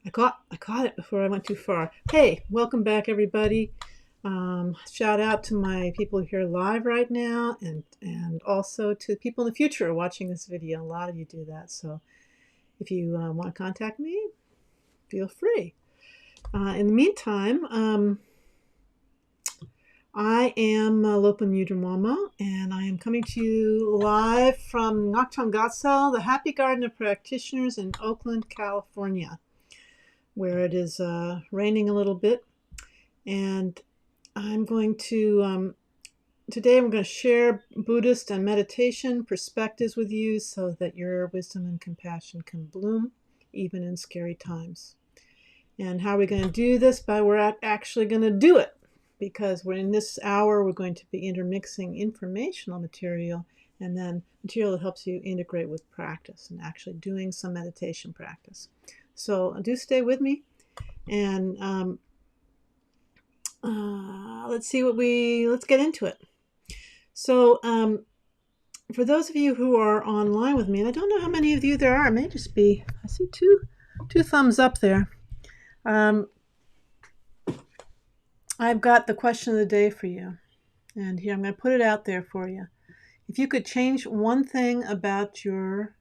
I caught it before I went too far. Hey, welcome back, everybody. Shout out to my people here live right now, and also to people in the future watching this video. A lot of you do that, so if you want to contact me, feel free. In the meantime, I am Loppon Yudron, and I am coming to you live from Nectar, the Happy Garden of Practitioners in Oakland, California, where it is raining a little bit. And I'm going to, today I'm going to share Buddhist and meditation perspectives with you so that your wisdom and compassion can bloom even in scary times. And how are we going to do this? We're actually going to do it, because we're in this hour, we're going to be intermixing informational material and then material that helps you integrate with practice and actually doing some meditation practice. So do stay with me, and let's get into it. So for those of you who are online with me, and I don't know how many of you there are, it may just be, I see two thumbs up there. I've got the question of the day for you, and here I'm going to put it out there for you. If you could change one thing about your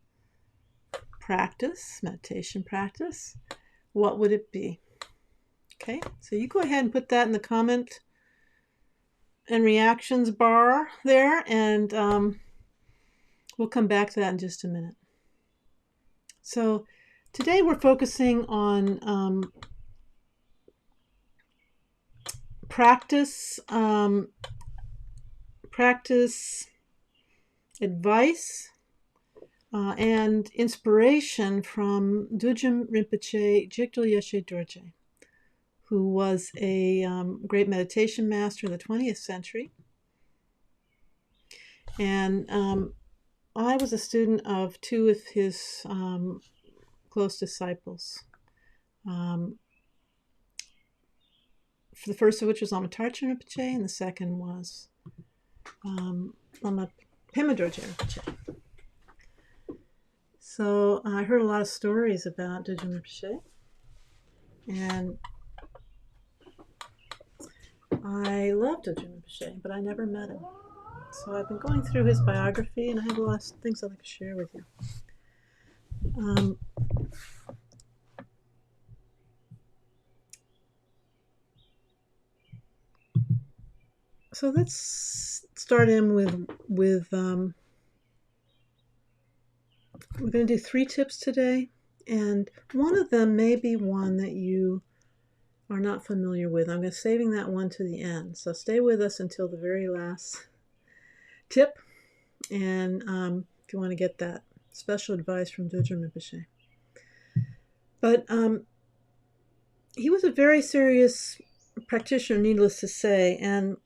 practice, meditation practice, what would it be? Okay, so you go ahead and put that in the comment and reactions bar there, and we'll come back to that in just a minute. So today we're focusing on practice advice and inspiration from Dudjom Rinpoche Jigdal Yeshe Dorje, who was a great meditation master in the 20th century. And I was a student of two of his close disciples. The first of which was Lama Tarchen Rinpoche, and the second was Lama Pema Köd Rinpoche. So I heard a lot of stories about Dudjom Rinpoche, and I loved Dudjom Rinpoche, but I never met him. So I've been going through his biography, and I have a lot of things I'd like to share with you. So let's start in with we're going to do 3 tips today, and one of them may be one that you are not familiar with. I'm saving that one to the end, so stay with us until the very last tip, and if you want to get that special advice from Dudjom Rinpoche. But he was a very serious practitioner, needless to say, and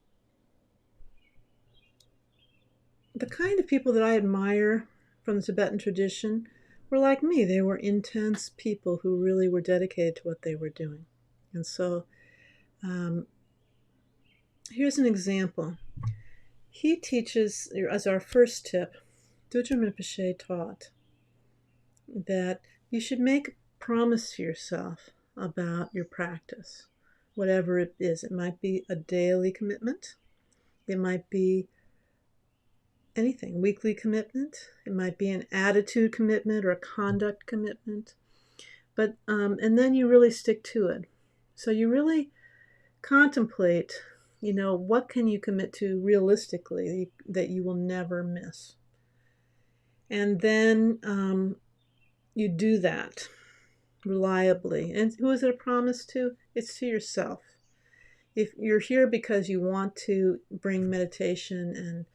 the kind of people that I admire from the Tibetan tradition were like me. They were intense people who really were dedicated to what they were doing. And so here's an example. He teaches, as our first tip, Dudjom Rinpoche taught that you should make a promise to yourself about your practice, whatever it is. It might be a daily commitment. It might be anything, weekly commitment. It might be an attitude commitment or a conduct commitment. But and then you really stick to it. So you really contemplate, what can you commit to realistically that you will never miss. And then you do that reliably. And who is it a promise to? It's to yourself. If you're here because you want to bring meditation and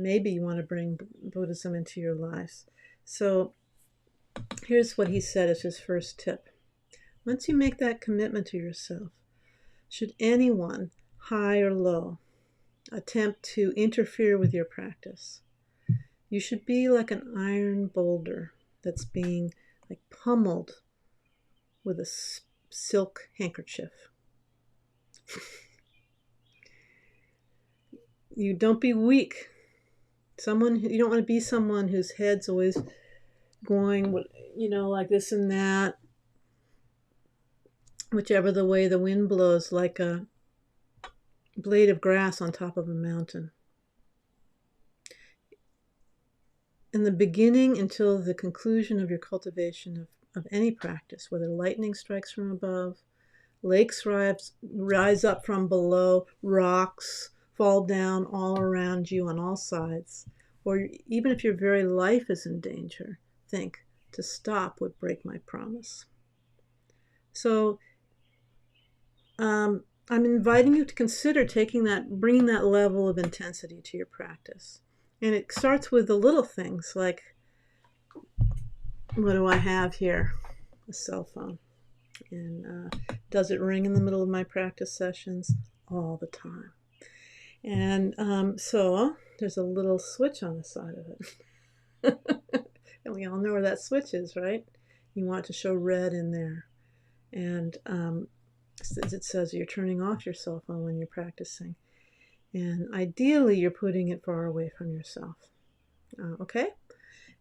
maybe you want to bring Buddhism into your lives. So here's what he said as his first tip. Once you make that commitment to yourself, should anyone, high or low, attempt to interfere with your practice, you should be like an iron boulder that's being pummeled with a silk handkerchief. You don't be weak. You don't want to be someone whose head's always going, like this and that. whichever the way the wind blows, like a blade of grass on top of a mountain. In the beginning until the conclusion of your cultivation of any practice, whether lightning strikes from above, lakes rise up from below, rocks fall down all around you on all sides, or even if your very life is in danger, think, to stop would break my promise. So I'm inviting you to consider bringing that level of intensity to your practice. And it starts with the little things like, what do I have here? A cell phone. And does it ring in the middle of my practice sessions? All the time. And so there's a little switch on the side of it. And we all know where that switch is, right? You want it to show red in there. And it says you're turning off your cell phone when you're practicing. And ideally, you're putting it far away from yourself. Okay?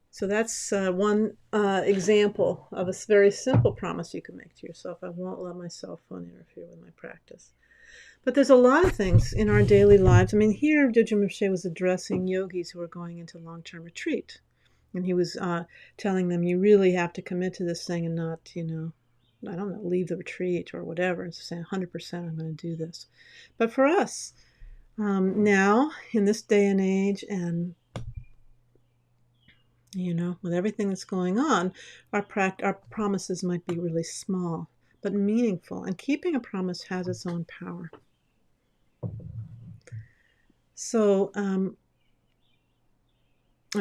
So that's one example of a very simple promise you can make to yourself. I won't let my cell phone interfere with my practice. But there's a lot of things in our daily lives. I mean, here Dudjom Rinpoche was addressing yogis who are going into long-term retreat. And he was telling them, you really have to commit to this thing and not, I don't know, leave the retreat or whatever. And saying 100% I'm going to do this. But for us, now, in this day and age, and with everything that's going on, our promises might be really small, but meaningful. And keeping a promise has its own power. So I'm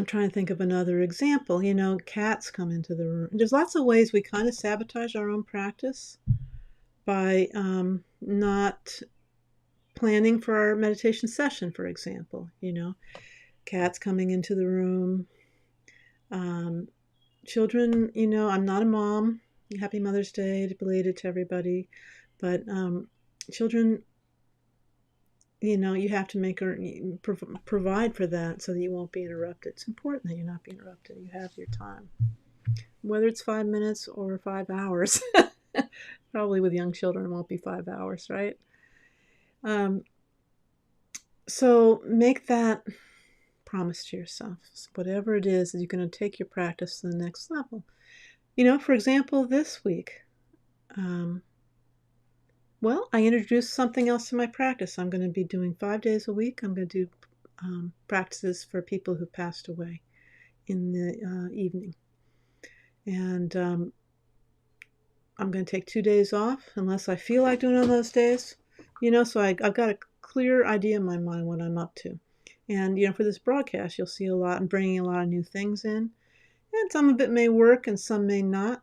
trying to think of another example. Cats come into the room. There's lots of ways we kind of sabotage our own practice by not planning for our meditation session, for example. Cats coming into the room. Children, I'm not a mom. Happy Mother's Day, belated to everybody. But children, you have to provide for that so that you won't be interrupted. It's important that you're not being interrupted. You have your time. Whether it's 5 minutes or 5 hours. Probably with young children, it won't be 5 hours, right? So make that promise to yourself. Whatever it is, that you're going to take your practice to the next level. For example, this week, I introduced something else to my practice. I'm going to be doing 5 days a week. I'm going to do practices for people who passed away in the evening. And I'm going to take 2 days off unless I feel like doing it on those days. So I've got a clear idea in my mind what I'm up to. And, for this broadcast, you'll see a lot. I'm bringing a lot of new things in. And some of it may work and some may not.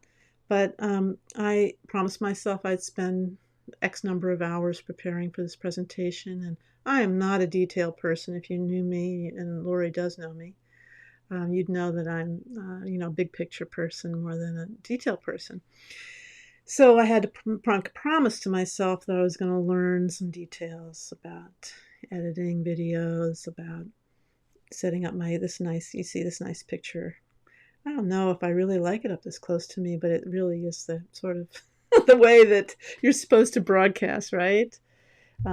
But I promised myself I'd spend X number of hours preparing for this presentation. And I am not a detail person. If you knew me, and Lori does know me, you'd know that I'm, a big picture person more than a detail person. So I had to promise to myself that I was going to learn some details about editing videos, about setting up you see this nice picture. I don't know if I really like it up this close to me, but it really is the sort of the way that you're supposed to broadcast, right?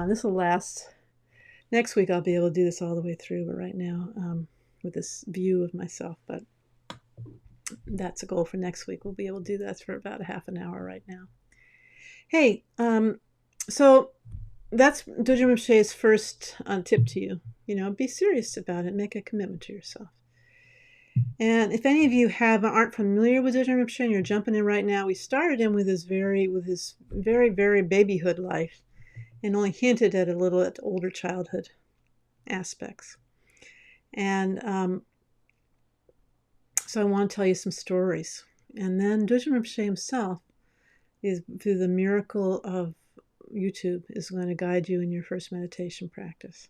This will last. Next week I'll be able to do this all the way through, but right now with this view of myself, but that's a goal for next week. We'll be able to do that for about a half an hour right now. Hey, so that's Dudjom Rinpoche's first tip to you. Be serious about it. Make a commitment to yourself. And if any of you aren't familiar with Dudjom Rinpoche and you're jumping in right now, we started him with his very, very babyhood life and only hinted at a little at older childhood aspects. And so I want to tell you some stories. And then Dudjom Rinpoche himself is, through the miracle of YouTube, is going to guide you in your first meditation practice.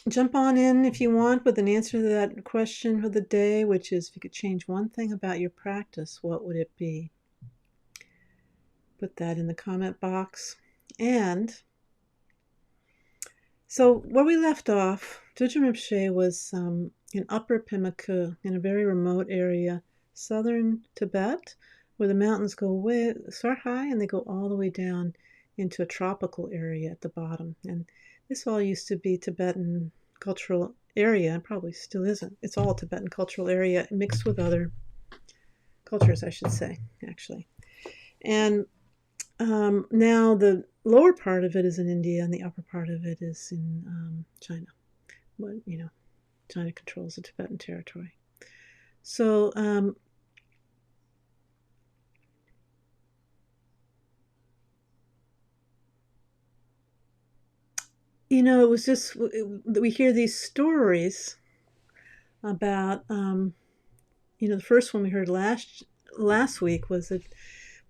Jump on in if you want with an answer to that question for the day, which is, if you could change one thing about your practice, what would it be? Put that in the comment box. And so where we left off, Dudjom Rinpoche was in Upper Pema Köd, in a very remote area southern Tibet, where the mountains start high and they go all the way down into a tropical area at the bottom. And this all used to be Tibetan cultural area, and probably still isn't. It's all Tibetan cultural area mixed with other cultures, I should say, actually. And now the lower part of it is in India, and the upper part of it is in China. But, China controls the Tibetan territory. So, it was just, we hear these stories about, the first one we heard last week was that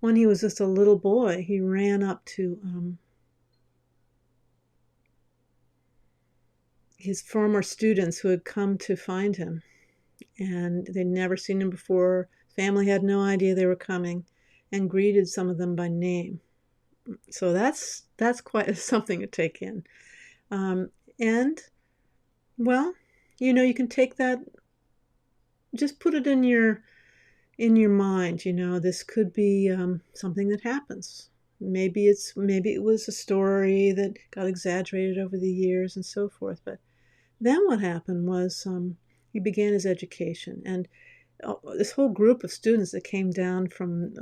when he was just a little boy, he ran up to his former students who had come to find him, and they'd never seen him before. Family had no idea they were coming, and greeted some of them by name. So that's quite something to take in. And, well, you can take that, just put it in your mind. This could be something that happens. Maybe it was a story that got exaggerated over the years and so forth. But then what happened was he began his education, and this whole group of students that came down from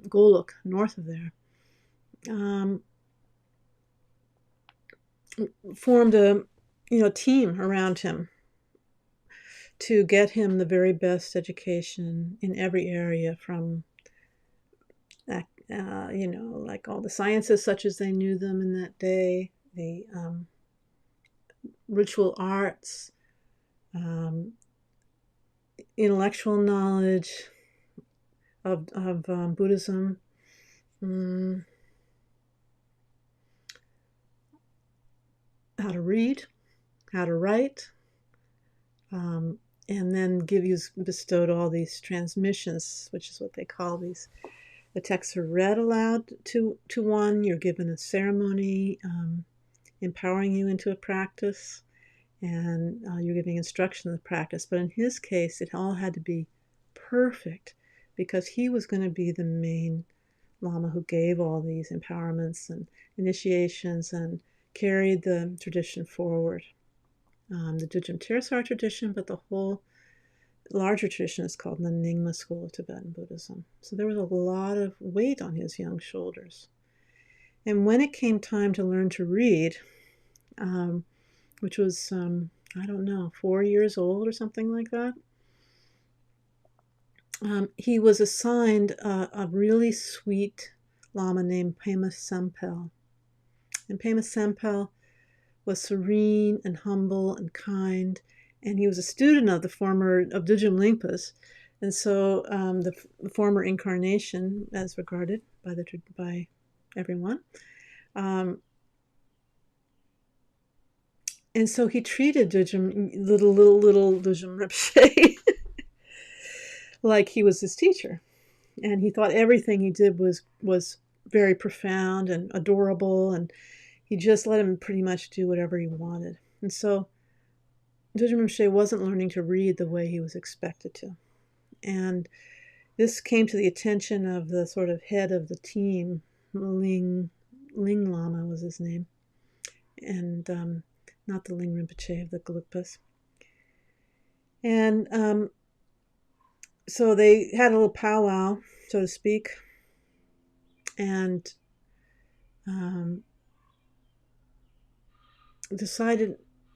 Golok, north of there, formed a team around him to get him the very best education in every area, from like all the sciences such as they knew them in that day, the ritual arts, intellectual knowledge of Buddhism, how to read, how to write, and then bestowed all these transmissions, which is what they call these. The texts are read aloud to one. You're given a ceremony empowering you into a practice, and you're giving instruction of the practice. But in his case, it all had to be perfect, because he was going to be the main lama who gave all these empowerments and initiations and carried the tradition forward. The Dudjom Rinpoche tradition, but the whole larger tradition is called the Nyingma school of Tibetan Buddhism. So there was a lot of weight on his young shoulders. And when it came time to learn to read, which was, 4 years old or something like that, he was assigned a really sweet lama named Pema Köd. And Pema Köd was serene and humble and kind, and he was a student of Dudjom Rinpoche, and so the former incarnation, as regarded by everyone, and so he treated little Dudjom Rinpoche like he was his teacher, and he thought everything he did was very profound and adorable, and he just let him pretty much do whatever he wanted. And so Dudjom Rinpoche wasn't learning to read the way he was expected to. And this came to the attention of the sort of head of the team, Ling Lama was his name, and not the Ling Rinpoche of the Gelugpas. And so they had a little powwow, so to speak, and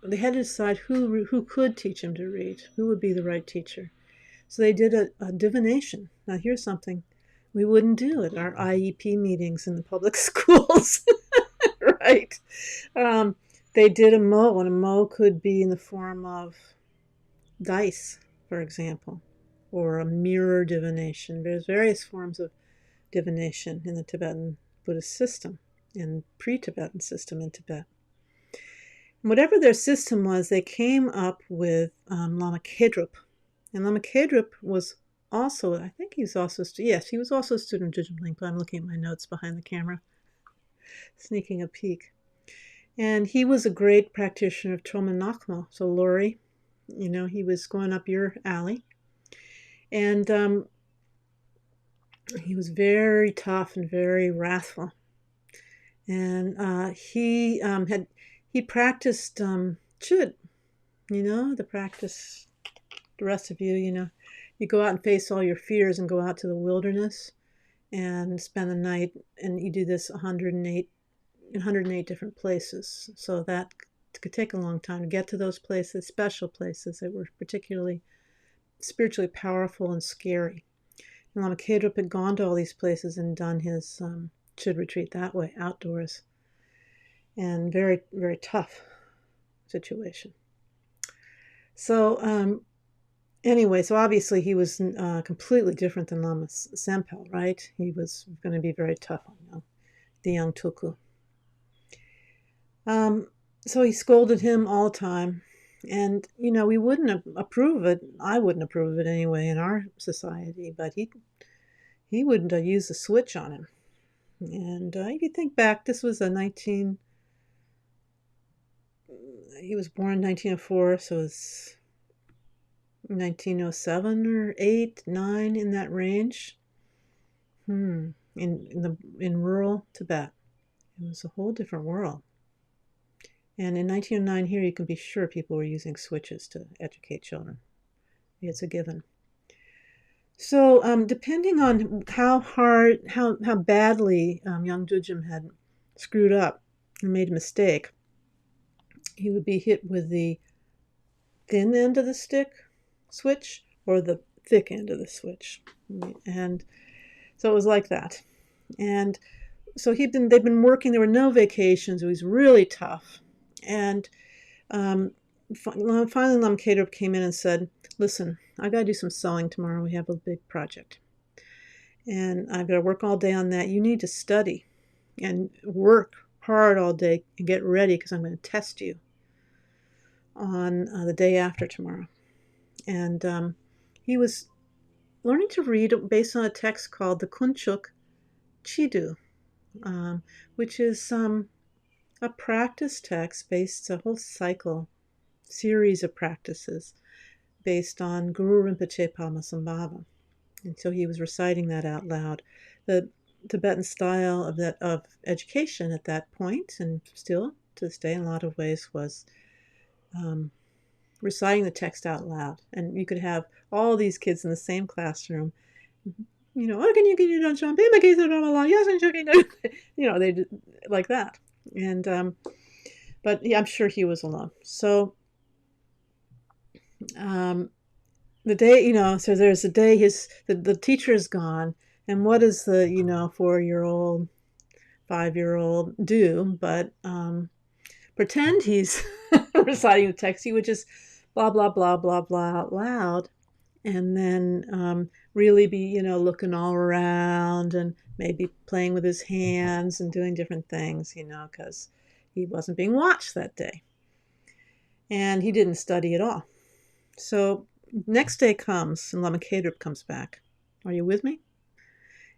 they had to decide who could teach him to read, who would be the right teacher. So they did a divination. Now here's something we wouldn't do at our IEP meetings in the public schools, right? They did a mo, and a mo could be in the form of dice, for example, or a mirror divination. There's various forms of divination in the Tibetan Buddhist system and pre-Tibetan system in Tibet. Whatever their system was, they came up with Lama Kedrup. And Lama Kedrup was also, I think he was also, he was also a student of Dudjom Rinpoche. I'm looking at my notes behind the camera, sneaking a peek. And he was a great practitioner of Troma so Lori, he was going up your alley. And He was very tough and very wrathful. And he practiced chud, the practice. The rest of you, you go out and face all your fears and go out to the wilderness and spend the night, and you do this 108 different places. So that could take a long time to get to those places, special places that were particularly spiritually powerful and scary. And Lama Kadrup had gone to all these places and done his chud retreat that way, outdoors. And very, very tough situation. So anyway, so obviously he was completely different than Lama Sempel, right? He was going to be very tough on the young Tulku. So he scolded him all the time. And, we wouldn't approve of it. I wouldn't approve of it anyway in our society. But he wouldn't use the switch on him. And if you think back, this was he was born in 1904, so it's 1907 or 8, 9, in that range. In rural Tibet. It was a whole different world. And in 1909 here, you can be sure people were using switches to educate children. It's a given. So depending on how badly young Dudjom had screwed up and made a mistake, he would be hit with the thin end of the stick switch or the thick end of the switch. And so it was like that. And so they've been working. There were no vacations. It was really tough. And finally Lama Kadrup came in and said, listen, I got to do some sewing tomorrow. We have a big project. And I've got to work all day on that. You need to study and work hard all day and get ready because I'm going to test you on the day after tomorrow. And he was learning to read based on a text called the Kunchuk Chidu, which is a practice text based, a whole series of practices based on Guru Rinpoche Padmasambhava. And so he was reciting that out loud. The Tibetan style of education at that point, and still to this day in a lot of ways, was reciting the text out loud. And you could have all these kids in the same classroom, they did like that. And but yeah, I'm sure he was alone. So the day, so there's a day the teacher is gone, and what does the 4-year-old, 5-year-old do but pretend he's reciting the text? He would just blah blah blah blah blah out loud, and then really be looking all around and maybe playing with his hands and doing different things, because he wasn't being watched that day. And he didn't study at all. So next day comes, and Lama Kadrup comes back. Are you with me?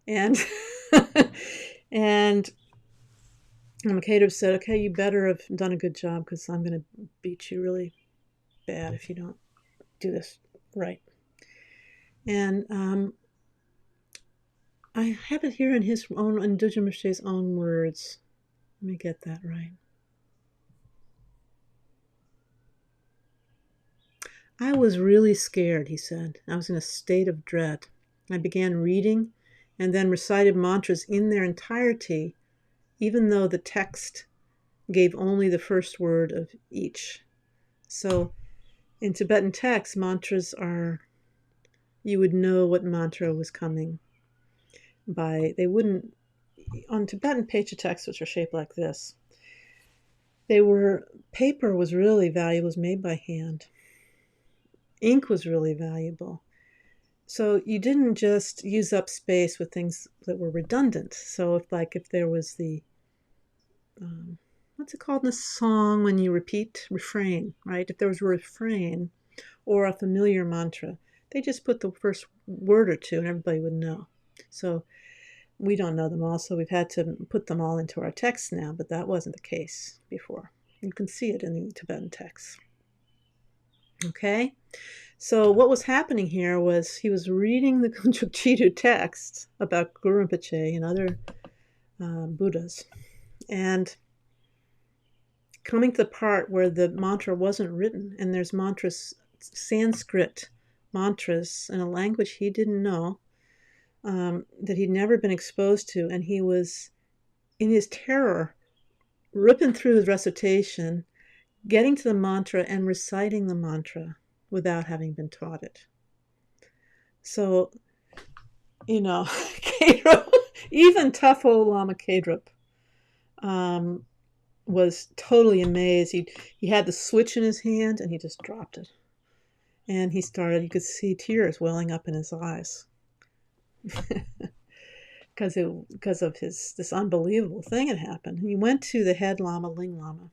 And and Lama Kadrup said, okay, you better have done a good job because I'm going to beat you really bad if you don't do this right. And I have it here in Dudjom Rinpoche's own words. Let me get that right. I was really scared, he said. I was in a state of dread. I began reading and then recited mantras in their entirety, even though the text gave only the first word of each. So in Tibetan texts, mantras are, you would know what mantra was coming by. They wouldn't, on Tibetan Pecha texts, which are shaped like this, paper was really valuable, it was made by hand. Ink was really valuable. So you didn't just use up space with things that were redundant. So if there was the, what's it called in a song when you repeat? Refrain, right? If there was a refrain or a familiar mantra, they just put the first word or two and everybody would know. So we don't know them all, so we've had to put them all into our texts now, but that wasn't the case before. You can see it in the Tibetan texts. Okay? So what was happening here was he was reading the Kunchuk text about Guru Rinpoche and other Buddhas, and coming to the part where the mantra wasn't written, and there's mantras, Sanskrit mantras in a language he didn't know, that he'd never been exposed to, and he was, in his terror, ripping through his recitation, getting to the mantra and reciting the mantra without having been taught it. So, Kadrup, even tough old Lama Kadrup, was totally amazed. He had the switch in his hand and he just dropped it. And he started, you could see tears welling up in his eyes. Because of this unbelievable thing had happened. He went to the head Lama, Ling Lama.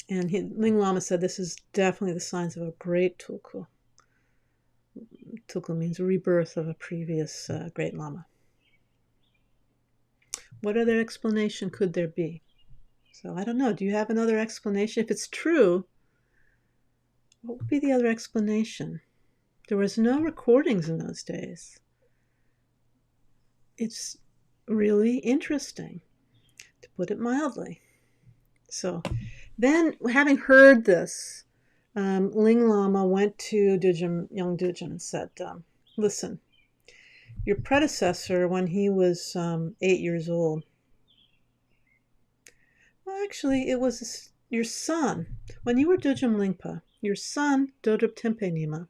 And Ling Lama said, this is definitely the signs of a great tulku. Tulku means rebirth of a previous great Lama. What other explanation could there be? So I don't know. Do you have another explanation? If it's true, what would be the other explanation? There was no recordings in those days. It's really interesting, to put it mildly. So then, having heard this, Ling Lama went to young Dudjom and said, listen, your predecessor, when he was 8 years old, well, actually, it was your son. When you were Dudjom Lingpa, your son, Dodrup Tempe Nima,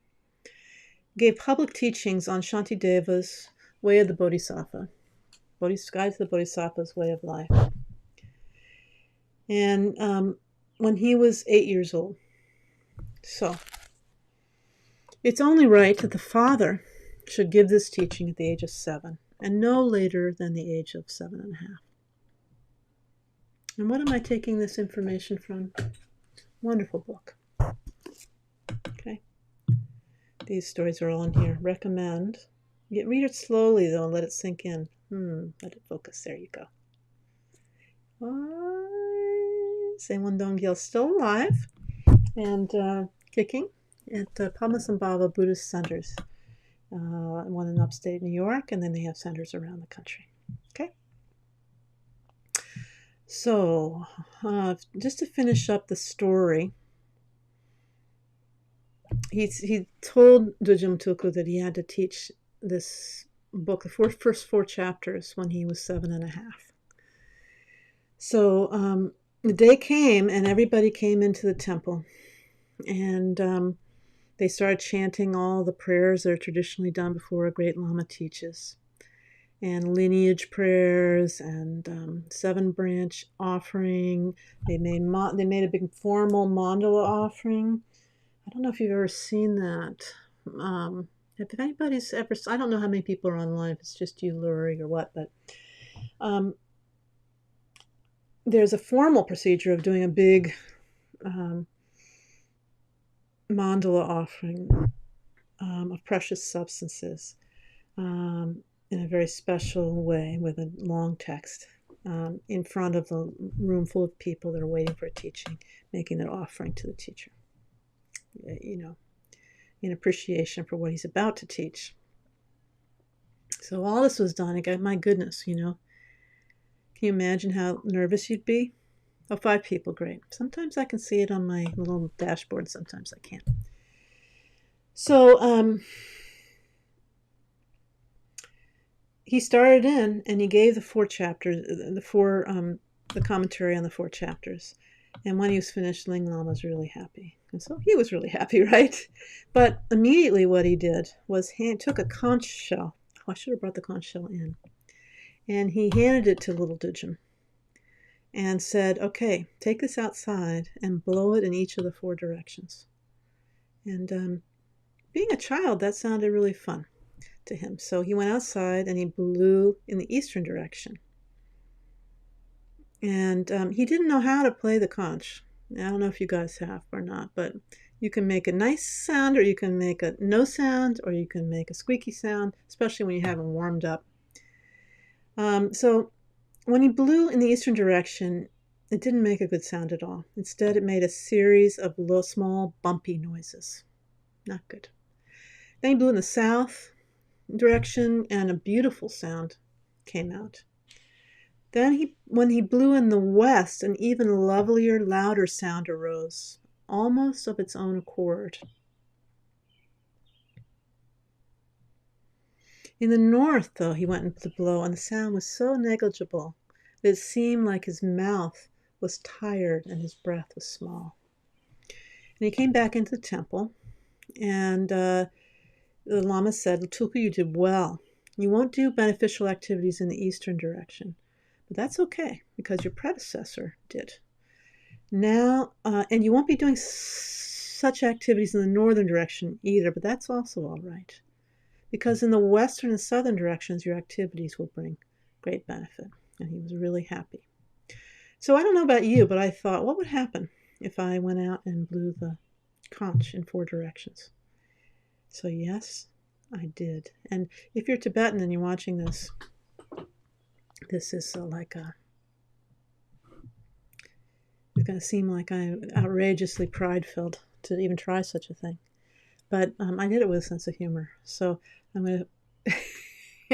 gave public teachings on Shantideva's way of the Bodhisattva, Guide to the Bodhisattva's way of life. And when he was 8 years old. So, it's only right that the father should give this teaching at the age of 7, and no later than the age of 7.5. And what am I taking this information from? Wonderful book. Okay. These stories are all in here. Recommend. Read it slowly, though, and let it sink in. Let it focus. There you go. Tsewang Dongyal still alive and kicking at Padmasambhava Buddhist centers. One in upstate New York, and then they have centers around the country. Okay? So, just to finish up the story, he told Dudjom Tulku that he had to teach this book, the first 4 chapters, when he was 7.5. So the day came, and everybody came into the temple, and they started chanting all the prayers that are traditionally done before a great Lama teaches, and lineage prayers, and 7-branch offering. They made a big formal mandala offering. I don't know if you've ever seen that. If anybody's ever, I don't know how many people are online, if it's just you, Lurie, or what, but there's a formal procedure of doing a big mandala offering of precious substances in a very special way with a long text in front of a room full of people that are waiting for a teaching, making their offering to the teacher, in appreciation for what he's about to teach. So all this was done. My goodness, can you imagine how nervous you'd be? Oh, 5 people, great. Sometimes I can see it on my little dashboard, sometimes I can't. So he started in, and he gave the 4 chapters, the commentary on the 4 chapters. And when he was finished, Ling Lama was really happy. And so he was really happy, right? But immediately what he did was took a conch shell. Oh, I should have brought the conch shell in. And he handed it to little Dudjom and said, okay, take this outside and blow it in each of the 4 directions. And being a child, that sounded really fun to him. So he went outside and he blew in the eastern direction. And he didn't know how to play the conch. I don't know if you guys have or not, but you can make a nice sound, or you can make a no sound, or you can make a squeaky sound, especially when you haven't warmed up. So when he blew in the eastern direction, it didn't make a good sound at all. Instead, it made a series of low, small, bumpy noises. Not good. Then he blew in the south direction, and a beautiful sound came out. Then when he blew in the west, an even lovelier, louder sound arose, almost of its own accord. In the north, though, he went to blow, and the sound was so negligible that it seemed like his mouth was tired and his breath was small. And he came back into the temple, and the Lama said, Tulku, you did well. You won't do beneficial activities in the eastern direction, but that's okay, because your predecessor did. Now, and you won't be doing such activities in the northern direction either, but that's also all right, because in the western and southern directions, your activities will bring great benefit. And he was really happy. So I don't know about you, but I thought, what would happen if I went out and blew the conch in 4 directions? So yes, I did. And if you're Tibetan and you're watching this, this is like a... It's going to seem like I'm outrageously pride-filled to even try such a thing. But I did it with a sense of humor. So I'm going to...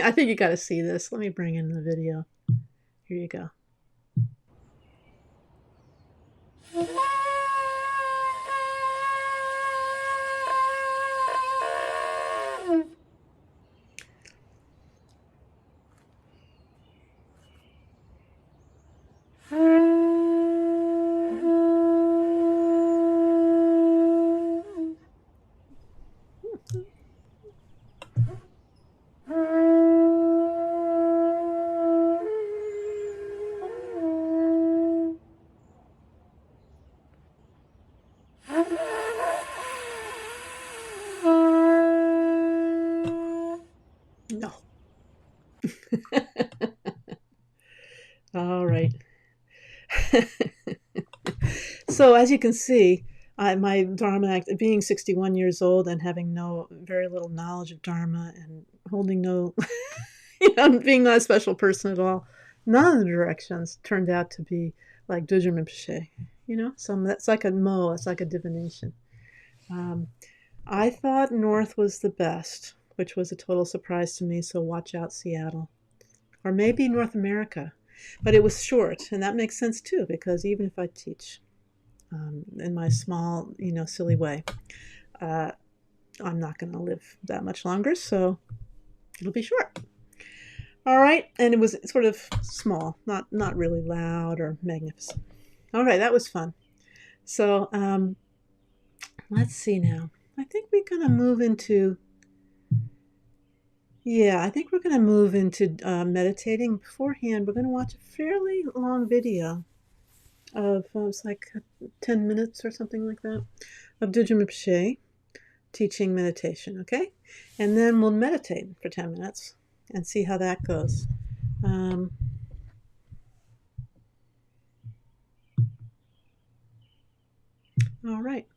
I think you got to see this. Let me bring in the video. Here you go. No. All right. So as you can see, my Dharma, being 61 years old and having very little knowledge of Dharma and holding no, being not a special person at all, none of the directions turned out to be like Dudjom Rinpoche. So that's like a mo, it's like a divination. I thought north was the best, which was a total surprise to me, so watch out, Seattle. Or maybe North America. But it was short, and that makes sense too, because even if I teach in my small, silly way, I'm not going to live that much longer, so it'll be short. All right, and it was sort of small, not really loud or magnificent. All right, that was fun. So let's see now. I think we're going to move into... Yeah, I think we're going to move into meditating. Beforehand, we're going to watch a fairly long video of, it's like 10 minutes or something like that, of Dudjom Rinpoche teaching meditation, okay? And then we'll meditate for 10 minutes and see how that goes. All right.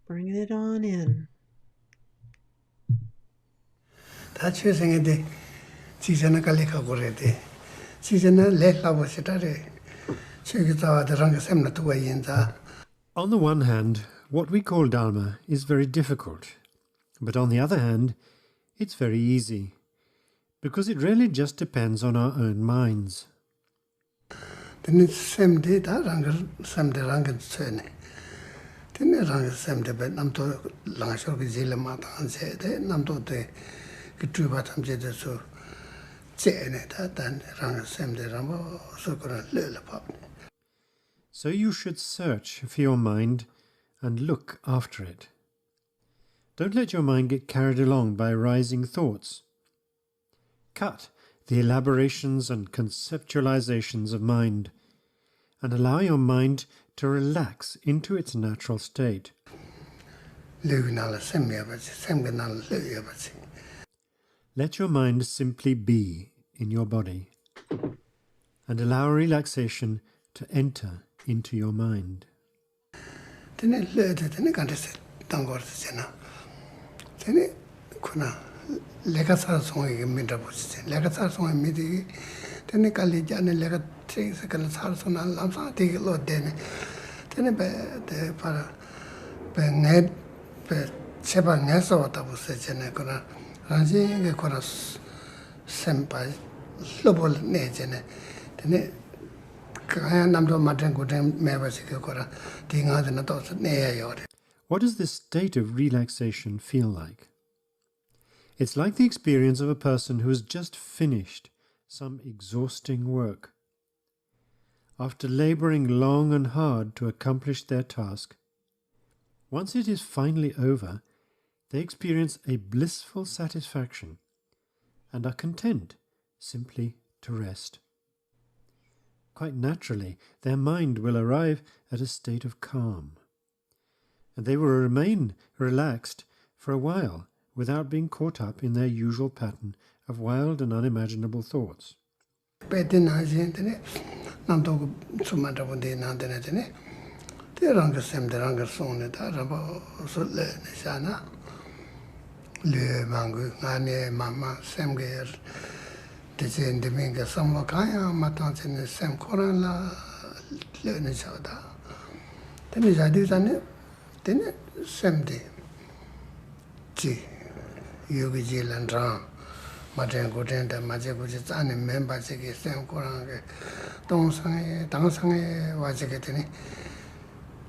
Bring it on in. That's using the season Kalika Gorete. Season Lella was it a Chigita, the Rangasem to weigh in the. On the one hand, what we call Dharma is very difficult, but on the other hand, it's very easy, because it really just depends on our own minds. Then it's same day that Rangasem the Rangan Sene. Then the Rangasem the bed Namto Langsho Zilamata and said, Namto de. So you should search for your mind and look after it. Don't let your mind get carried along by rising thoughts. Cut the elaborations and conceptualizations of mind and allow your mind to relax into its natural state. Let your mind simply be in your body and allow relaxation to enter into your mind. Legasar song Midrabus, Legasar song Midi, technically Jan Legat takes a Kalasarson and Lamsa, take a lot then. Then the para Bened Cheba Neso, Tabus, Genecona, Ranjing, Coras Sempai, Lobol Negene, then Namdo Madren Gudem Mavasicora, Dinga than a dot near. What does this state of relaxation feel like? It's like the experience of a person who has just finished some exhausting work. After laboring long and hard to accomplish their task, once it is finally over, they experience a blissful satisfaction and are content simply to rest. Quite naturally, their mind will arrive at a state of calm, and they will remain relaxed for a while without being caught up in their usual pattern of wild and unimaginable thoughts. Yogi and Ram, Majan Gudenda, Majaguj, and members again, Sam Korang, Dangsang, Wajagatini,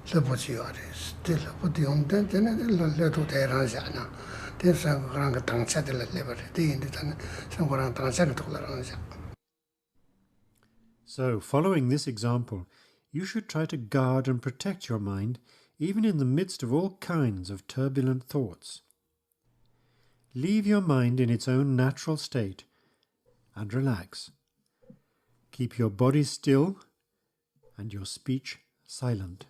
Lepochi, still put the on then little Teranjana. Then some Korang Tangsat liberty in the some Korang Tangsat tolerance. So, following this example, you should try to guard and protect your mind even in the midst of all kinds of turbulent thoughts. Leave your mind in its own natural state and relax. Keep your body still and your speech silent.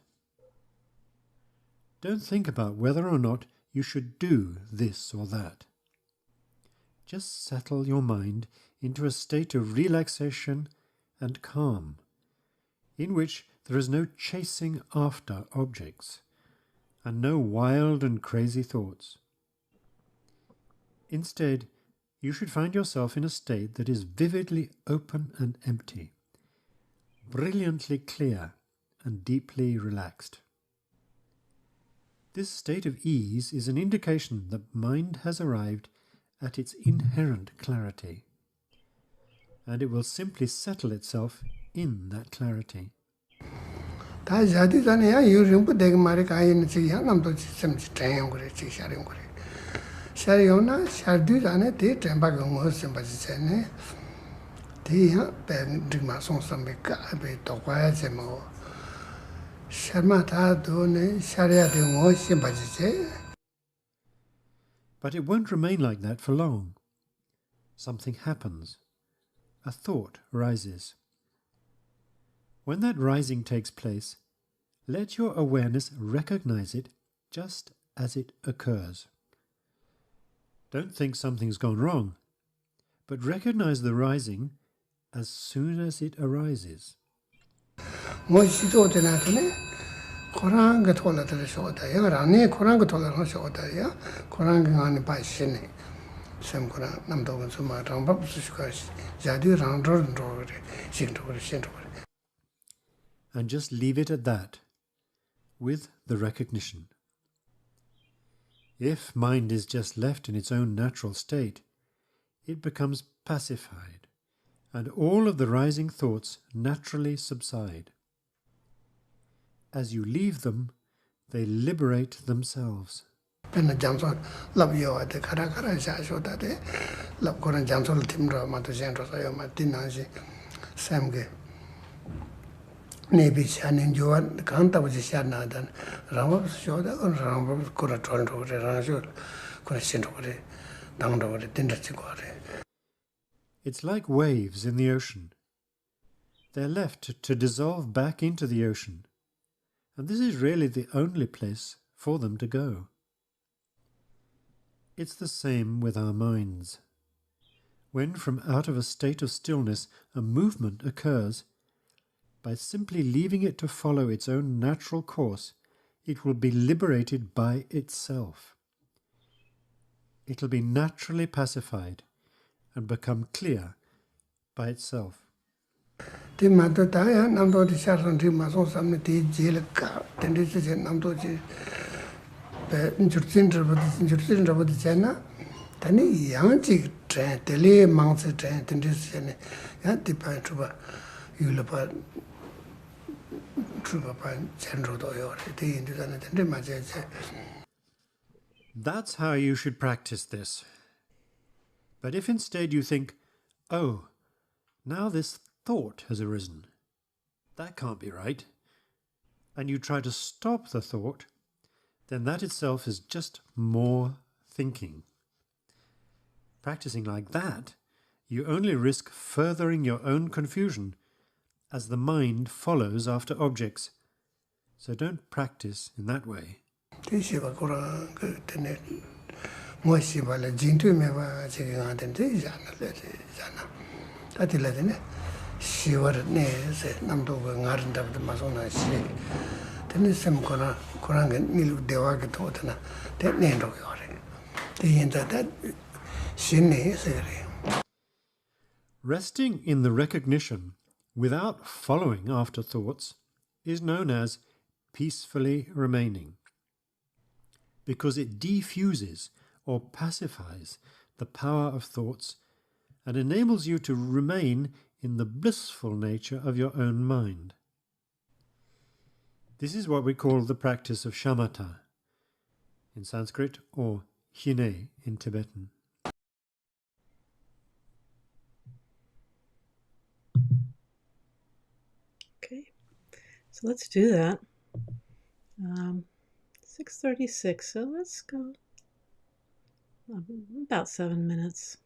Don't think about whether or not you should do this or that. Just settle your mind into a state of relaxation and calm, in which there is no chasing after objects and no wild and crazy thoughts. Instead, you should find yourself in a state that is vividly open and empty, brilliantly clear and deeply relaxed. This state of ease is an indication that mind has arrived at its inherent clarity, and it will simply settle itself in that clarity. Shariona, Sharduzane, they tembago was sympathizane. They have been Dimason Sambika, a bit of Wazemo. Sharmata done, Sharia de Mo sympathize. But it won't remain like that for long. Something happens. A thought rises. When that rising takes place, let your awareness recognize it just as it occurs. Don't think something's gone wrong, but recognize the rising as soon as it arises. And just leave it at that, with the recognition. If mind is just left in its own natural state, it becomes pacified, and all of the rising thoughts naturally subside. As you leave them, they liberate themselves. Maybe Shannon Joan, the Kanta was a Shanadan, Rama Shoda, or Rama could have turned over the Ranjul, could have sent over it, down over the Indestructible. It's like waves in the ocean. They're left to dissolve back into the ocean, and this is really the only place for them to go. It's the same with our minds. When from out of a state of stillness a movement occurs, by simply leaving it to follow its own natural course, it will be liberated by itself. it'll be naturally pacified and become clear by itself. The matter Taya Namdo the Sharon Mason Samiti Jelka, and this is Namdoji Jurtin about the China. Tani Yanchi train, Tele Mounts train, and this is Yanti Pine Truba, Ulapa Truba Pine, Chandro Doyor, the Indian and the Major. That's how you should practice this. But if instead you think, oh, now this thought has arisen, that can't be right, and you try to stop the thought, then that itself is just more thinking. Practicing like that, you only risk furthering your own confusion as the mind follows after objects. So don't practice in that way. Resting in the recognition without following after thoughts is known as peacefully remaining, because it defuses or pacifies the power of thoughts and enables you to remain in the blissful nature of your own mind. This is what we call the practice of shamatha in Sanskrit, or hine in Tibetan. Okay, so let's do that. 6:36, so let's go about 7 minutes.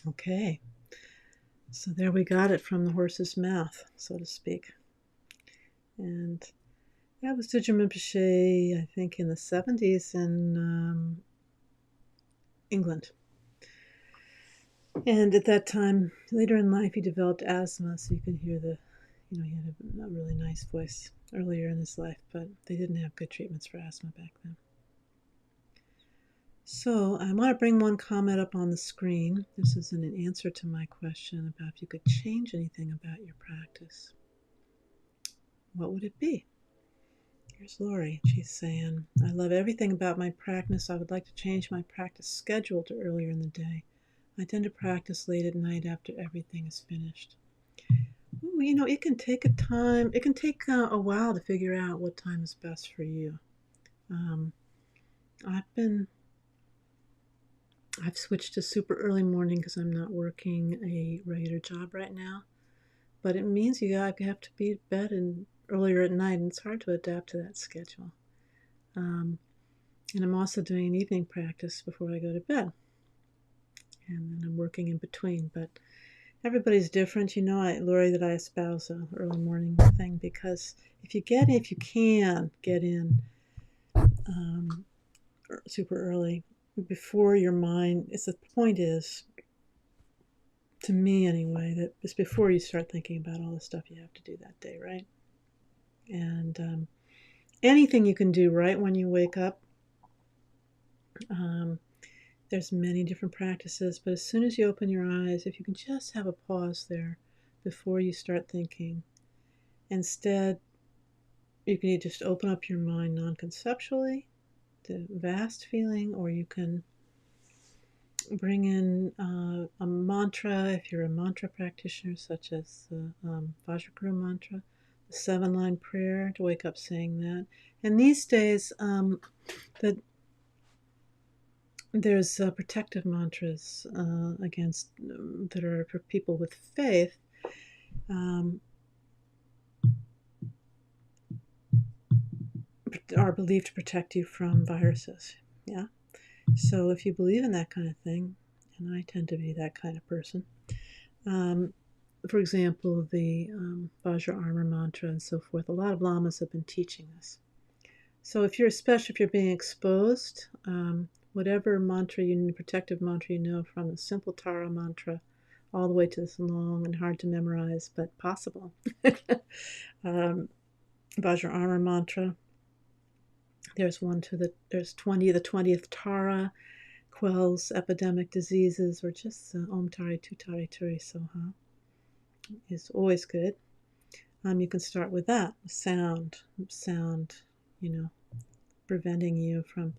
Okay, so there we got it from the horse's mouth, so to speak. And that was Dudjom Rinpoche, I think, in the 70s in England. And at that time, later in life, he developed asthma, so you can hear he had a really nice voice earlier in his life, but they didn't have good treatments for asthma back then. So I want to bring one comment up on the screen. This is an answer to my question about if you could change anything about your practice. What would it be? Here's Lori. She's saying, I love everything about my practice. I would like to change my practice schedule to earlier in the day. I tend to practice late at night after everything is finished. Ooh, it can take a while to figure out what time is best for you. I've switched to super early morning because I'm not working a regular job right now. But it means you have to be at bed earlier at night, and it's hard to adapt to that schedule. And I'm also doing an evening practice before I go to bed. And then I'm working in between. But everybody's different. Lori, that I espouse a early morning thing because if you can get in super early, before your mind, the point is, to me anyway, that it's before you start thinking about all the stuff you have to do that day, right? And anything you can do right when you wake up, there's many different practices, but as soon as you open your eyes, if you can just have a pause there before you start thinking, instead, you can either just open up your mind non-conceptually, the vast feeling, or you can bring in a mantra if you're a mantra practitioner, such as the Vajraguru mantra, the 7-line prayer, to wake up saying that. And these days, there's protective mantras that are for people with faith. Are believed to protect you from viruses. Yeah. So if you believe in that kind of thing, and I tend to be that kind of person, for example, the Vajra armor mantra and so forth, a lot of lamas have been teaching this. So especially if you're being exposed, whatever protective mantra from the simple Tara mantra all the way to this long and hard to memorize, but possible, Vajra armor mantra. There's 20, the 20th Tara quells epidemic diseases, or just Om Tari Tutari Turi Soha is always good. You can start with that, sound, preventing you from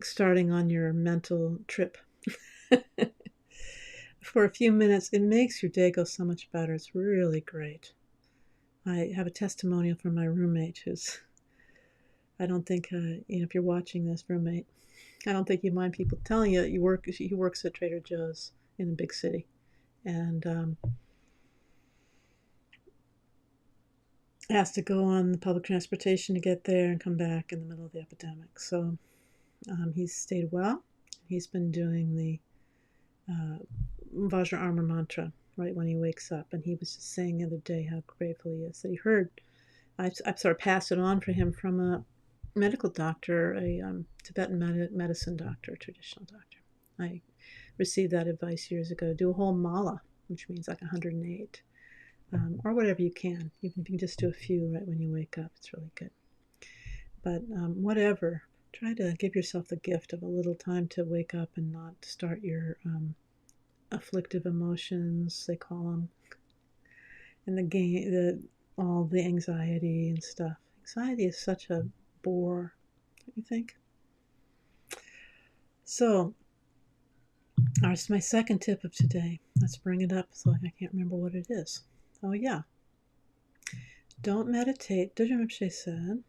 starting on your mental trip. For a few minutes, it makes your day go so much better. It's really great. I have a testimonial from my roommate who's, I don't think, if you're watching this, roommate, I don't think you mind people telling you that he works at Trader Joe's in a big city. And has to go on the public transportation to get there and come back in the middle of the epidemic. So he's stayed well. He's been doing the Vajra armor mantra right when he wakes up. And he was just saying the other day how grateful he is that he heard. I've sort of passed it on for him from a medical doctor, a Tibetan medicine doctor, traditional doctor. I received that advice years ago. Do a whole mala, which means like 108, or whatever you can. Even if you can just do a few right when you wake up, it's really good. But whatever, try to give yourself the gift of a little time to wake up and not start your afflictive emotions, they call them, and all the anxiety and stuff. Anxiety is such a bore, don't you think? So, that's my second tip of today. Let's bring it up so I can't remember what it is. Oh yeah. Don't meditate. Dudjom Rinpoche said,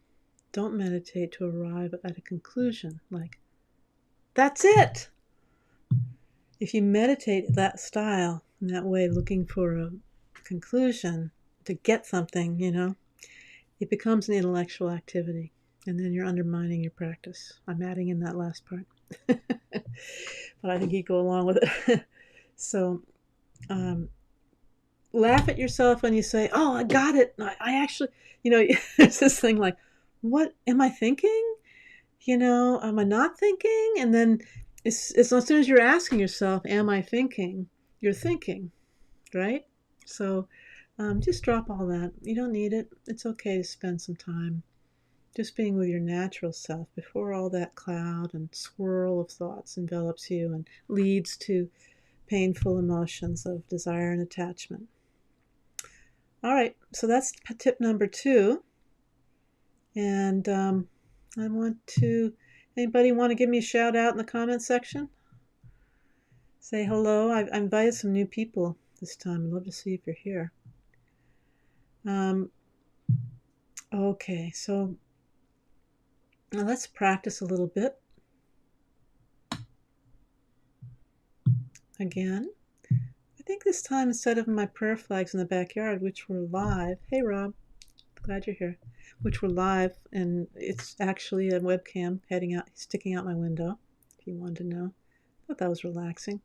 don't meditate to arrive at a conclusion. Like, that's it! If you meditate that style, in that way, looking for a conclusion to get something, it becomes an intellectual activity. And then you're undermining your practice. I'm adding in that last part. But I think you go along with it. So laugh at yourself when you say, "Oh, I got it. I actually," there's this thing like, "What am I thinking? Am I not thinking?" And then it's as soon as you're asking yourself, "Am I thinking?" You're thinking, right? So just drop all that. You don't need it. It's okay to spend some time just being with your natural self before all that cloud and swirl of thoughts envelops you and leads to painful emotions of desire and attachment. All right, so that's tip number 2. And anybody want to give me a shout out in the comments section? Say hello. I invited some new people this time. I'd love to see if you're here. Okay, so now let's practice a little bit. Again, I think this time instead of my prayer flags in the backyard, which were live. Hey, Rob, glad you're here. Which were live, and it's actually a webcam sticking out my window, if you wanted to know. I thought that was relaxing.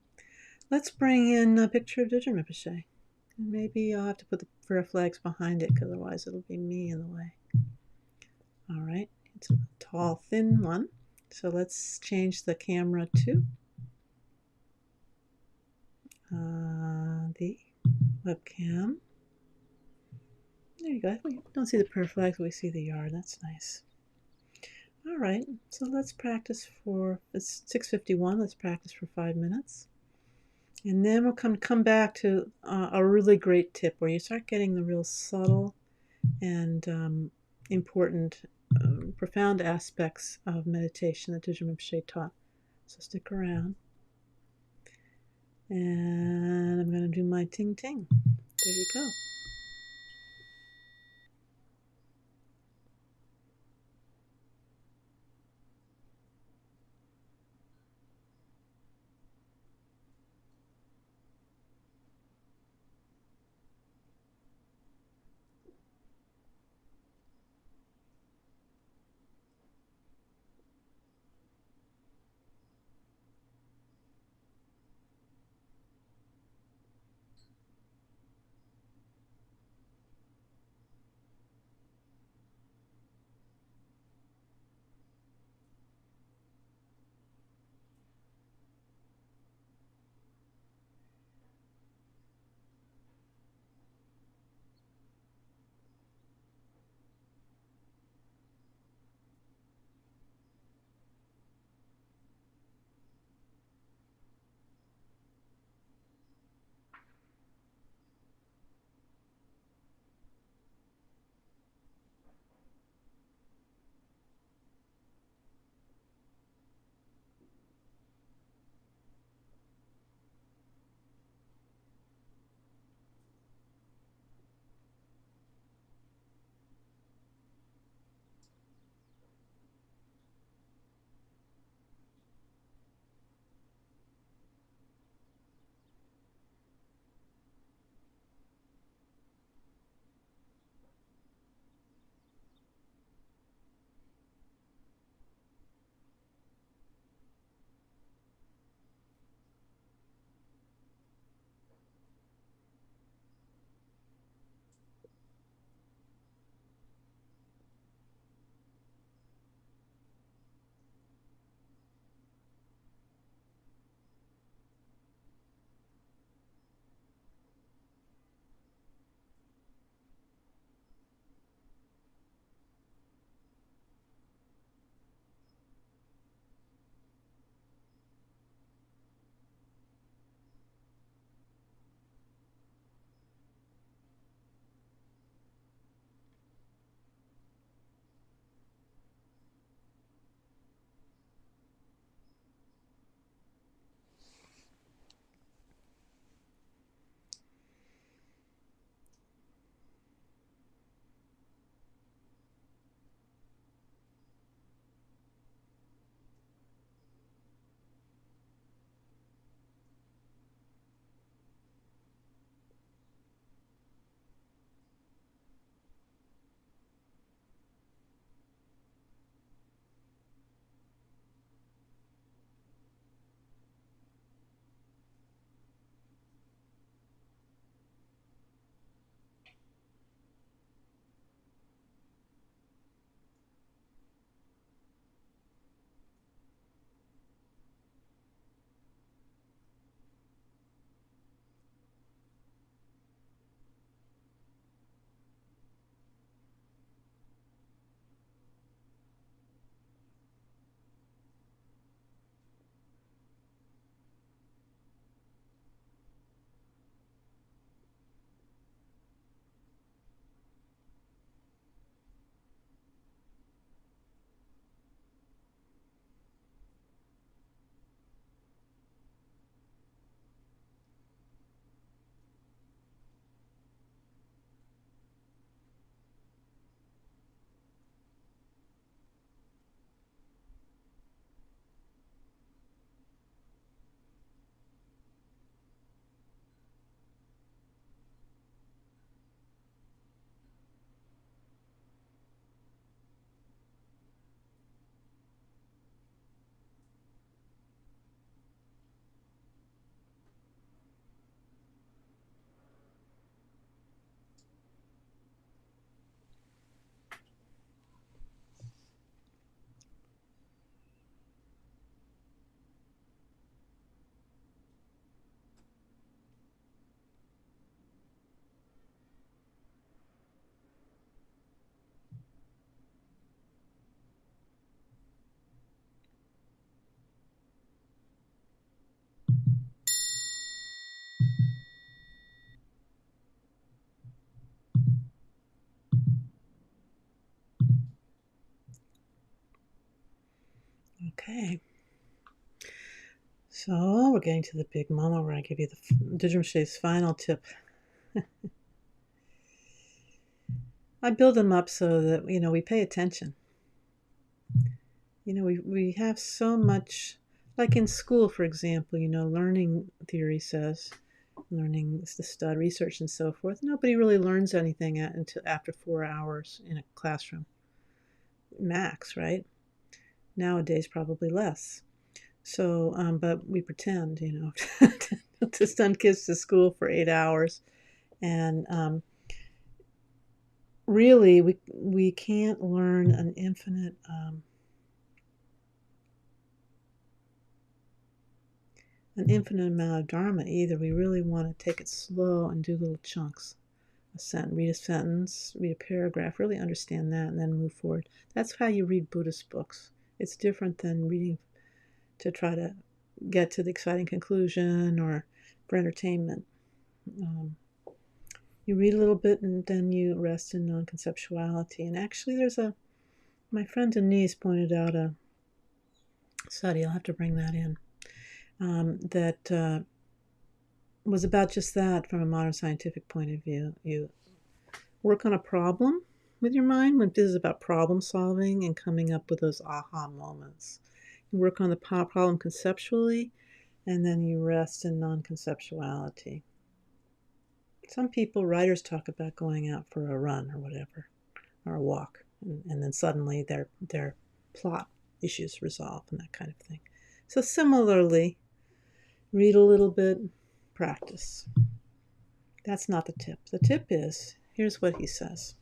Let's bring in a picture of Dudjom Rinpoche. Maybe I'll have to put the prayer flags behind it, because otherwise it'll be me in the way. All right, it's a tall, thin one. So let's change the camera to the webcam. There you go. We don't see the prayer flags, but we see the yard. That's nice. All right, so let's practice it's 6:51. Let's practice for 5 minutes. And then we'll come back to a really great tip where you start getting the real subtle and important, profound aspects of meditation that Dudjom Rinpoche taught. So stick around. And I'm going to do my ting ting. There you go. Okay. So we're getting to the big moment where I give you the Dudjom Rinpoche's final tip. I build them up so that, we pay attention. We have so much, like in school, for example, learning theory says, learning is the stud, research and so forth. Nobody really learns anything until after 4 hours in a classroom. Max, right? Nowadays, probably less. So, but we pretend, to send kids to school for 8 hours. And really, we can't learn an infinite amount of Dharma either. We really want to take it slow and do little chunks. Read a sentence, read a paragraph, really understand that, and then move forward. That's how you read Buddhist books. It's different than reading to try to get to the exciting conclusion or for entertainment. You read a little bit and then you rest in non-conceptuality. And actually my friend Denise pointed out a study, I'll have to bring that in, that was about just that from a modern scientific point of view. You work on a problem with your mind, when this is about problem solving and coming up with those aha moments. You work on the problem conceptually, and then you rest in non-conceptuality. Some writers talk about going out for a run or whatever, or a walk, and then suddenly their plot issues resolve and that kind of thing. So similarly, read a little bit, practice. That's not the tip. The tip is, here's what he says.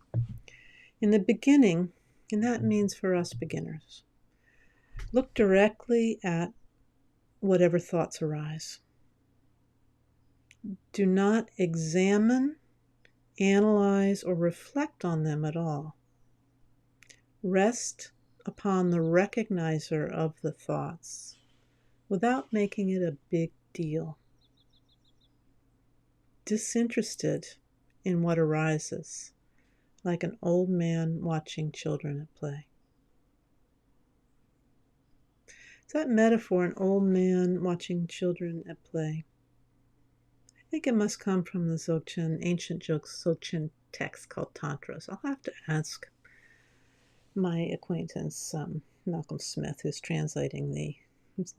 In the beginning, and that means for us beginners, look directly at whatever thoughts arise. Do not examine, analyze, or reflect on them at all. Rest upon the recognizer of the thoughts without making it a big deal. Disinterested in what arises, like an old man watching children at play. So that metaphor, an old man watching children at play, I think it must come from the Dzogchen, ancient Dzogchen text called Tantras. I'll have to ask my acquaintance, Malcolm Smith, who's translating the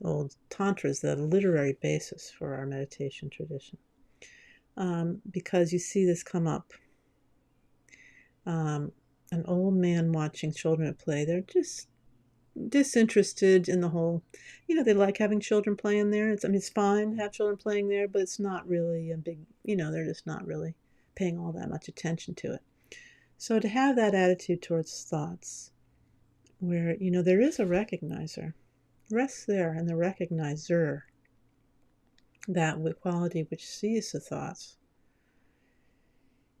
old Tantras, the literary basis for our meditation tradition. Because you see this come up. An old man watching children at play. They're just disinterested in the whole, they like having children playing there. It's fine to have children playing there, but it's not really a big, they're just not really paying all that much attention to it. So to have that attitude towards thoughts, where, there is a recognizer, rest there in the recognizer, that quality which sees the thoughts.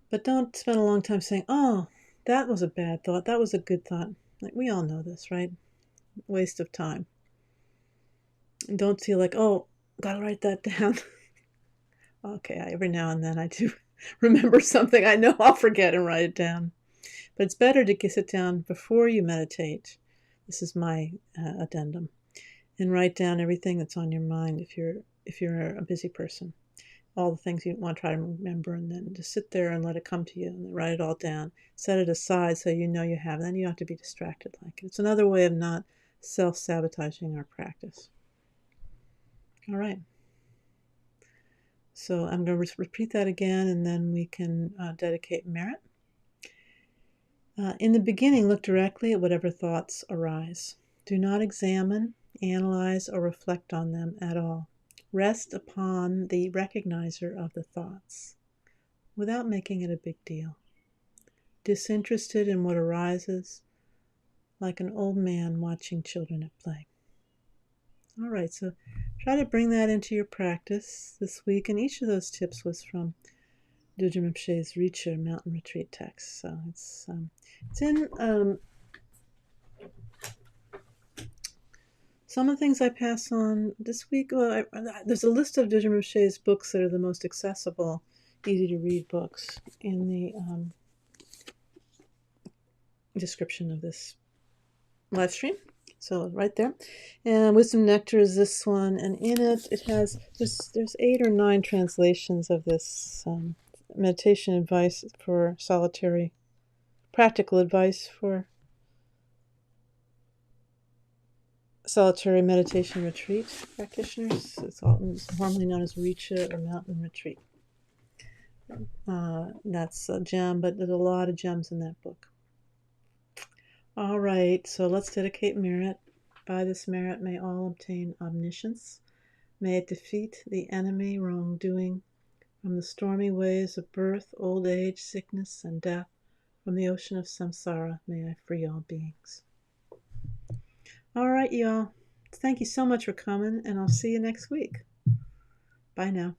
But don't spend a long time saying, oh, that was a bad thought, that was a good thought. Like, we all know this, right? Waste of time. And don't feel like, oh, gotta write that down. Okay, every now and then I do remember something I know I'll forget and write it down. But it's better to sit down before you meditate. This is my addendum. And write down everything that's on your mind if you're a busy person. All the things you want to try to remember, and then just sit there and let it come to you, and then write it all down. Set it aside so you know you have it. Then you don't have to be distracted like it. It's another way of not self-sabotaging our practice. All right. So I'm going to repeat that again, and then we can dedicate merit. In the beginning, look directly at whatever thoughts arise. Do not examine, analyze, or reflect on them at all. Rest upon the recognizer of the thoughts without making it a big deal. Disinterested in what arises, like an old man watching children at play. All right, so try to bring that into your practice this week. And each of those tips was from Dudjom Rinpoche's Reacher Mountain Retreat text. So it's in some of the things I pass on this week. Well, there's a list of Dudjom Rinpoche's books that are the most accessible, easy to read books in the description of this live stream. So right there. And Wisdom Nectar is this one, and in it, there's 8 or 9 translations of this meditation advice for solitary, practical advice for solitary meditation retreat practitioners. It's normally known as Richa or Mountain Retreat. That's a gem, but there's a lot of gems in that book. All right, so let's dedicate merit. By this merit may all obtain omniscience. May it defeat the enemy wrongdoing. From the stormy waves of birth, old age, sickness, and death, from the ocean of samsara, may I free all beings. All right, y'all. Thank you so much for coming, and I'll see you next week. Bye now.